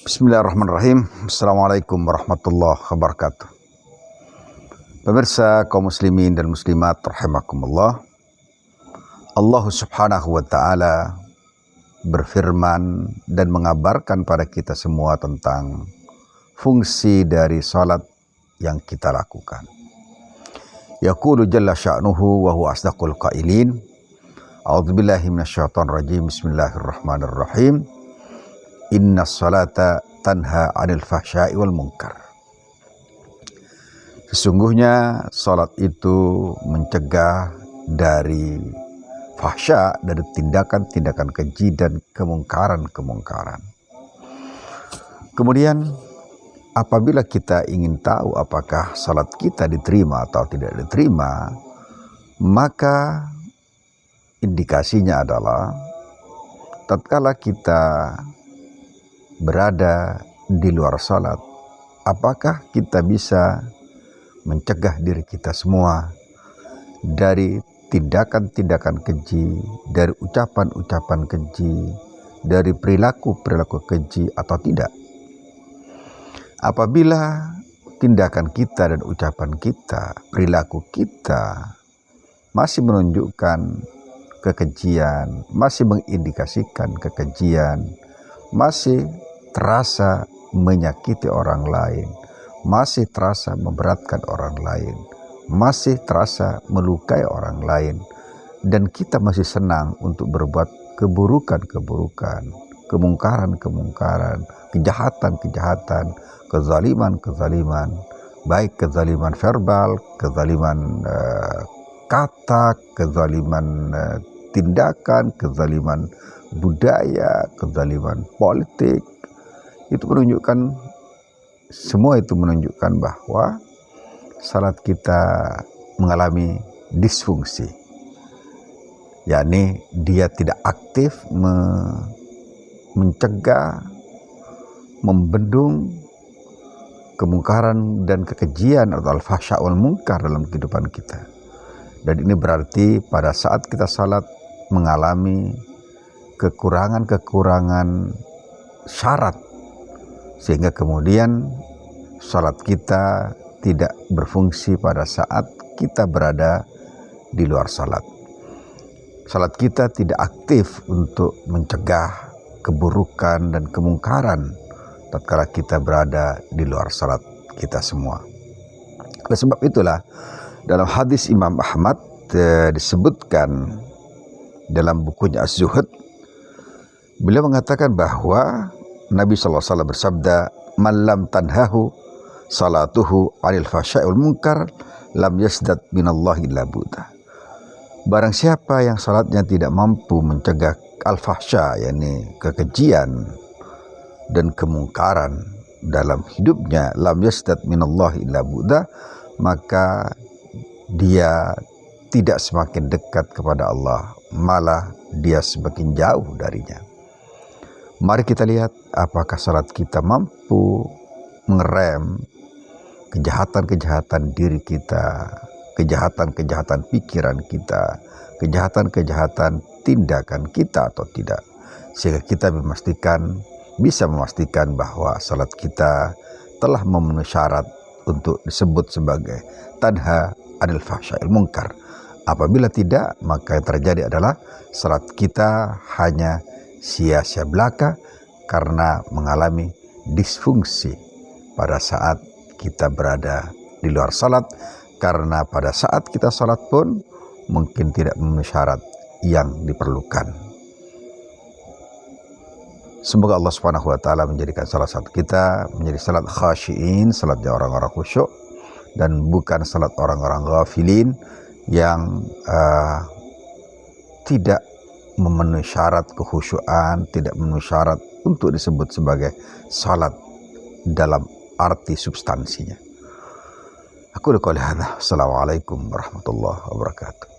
Bismillahirrahmanirrahim. Assalamualaikum warahmatullahi wabarakatuh. Pemirsa kaum muslimin dan muslimat rahimakumullah. Allah subhanahu wa ta'ala berfirman dan mengabarkan pada kita semua tentang fungsi dari salat yang kita lakukan. Yaqulu jalla sya'nuhu wa huwa asdaqul qailin. A'udzubillahi minasyaitonir rajim. Bismillahirrahmanirrahim. Inna salata tanha 'anil fahsya'i wal munkar. Sesungguhnya salat itu mencegah dari fahsya, dari tindakan-tindakan keji dan kemungkaran-kemungkaran. Kemudian apabila kita ingin tahu apakah salat kita diterima atau tidak diterima, maka indikasinya adalah tatkala kita berada di luar salat, apakah kita bisa mencegah diri kita semua dari tindakan-tindakan keji, dari ucapan-ucapan keji, dari perilaku-perilaku keji atau tidak. Apabila tindakan kita dan ucapan kita, perilaku kita masih menunjukkan kekejian, masih mengindikasikan kekejian, masih terasa menyakiti orang lain, masih terasa memberatkan orang lain, masih terasa melukai orang lain, dan kita masih senang untuk berbuat keburukan-keburukan, kemungkaran-kemungkaran, kejahatan-kejahatan, kezaliman-kezaliman, baik kezaliman verbal, kezaliman kata, kezaliman tindakan, kezaliman budaya, kezaliman politik. Itu menunjukkan, semua itu menunjukkan bahwa salat kita mengalami disfungsi, yakni dia tidak aktif mencegah, membendung kemungkaran dan kekejian atau al-fahsya wal munkar dalam kehidupan kita. Dan ini berarti pada saat kita salat mengalami kekurangan-kekurangan syarat, sehingga kemudian salat kita tidak berfungsi pada saat kita berada di luar salat. Salat kita tidak aktif untuk mencegah keburukan dan kemungkaran tatkala kita berada di luar salat kita semua. Oleh sebab itulah dalam hadis Imam Ahmad disebutkan dalam bukunya Az-Zuhud, beliau mengatakan bahwa Nabi SAW bersabda, "Man lam tanhahu salatuhu 'anil fahsya'i wal munkar lam yasdad minallahi illa bu'da." Barang siapa yang salatnya tidak mampu mencegah al-fahsya, yakni kekejian dan kemungkaran dalam hidupnya, lam yasdad minallahi illa bu'da, maka dia tidak semakin dekat kepada Allah, malah dia semakin jauh darinya. Mari kita lihat apakah salat kita mampu mengerem kejahatan-kejahatan diri kita, kejahatan-kejahatan pikiran kita, kejahatan-kejahatan tindakan kita atau tidak, sehingga kita bisa memastikan bahwa salat kita telah memenuhi syarat untuk disebut sebagai tanha 'anil fahsya'il munkar. Apabila tidak, maka yang terjadi adalah salat kita hanya sia-sia belaka karena mengalami disfungsi pada saat kita berada di luar salat, karena pada saat kita salat pun mungkin tidak memenuhi syarat yang diperlukan. Semoga Allah Subhanahu wa ta'ala menjadikan salah satu kita menjadi salat khasyiin, salatnya orang-orang khusyuk, dan bukan salat orang-orang ghafilin yang tidak memenuhi syarat kekhusyuan, tidak memenuhi syarat untuk disebut sebagai salat dalam arti substansinya. Aku qouli hadza. Assalamualaikum warahmatullahi wabarakatuh.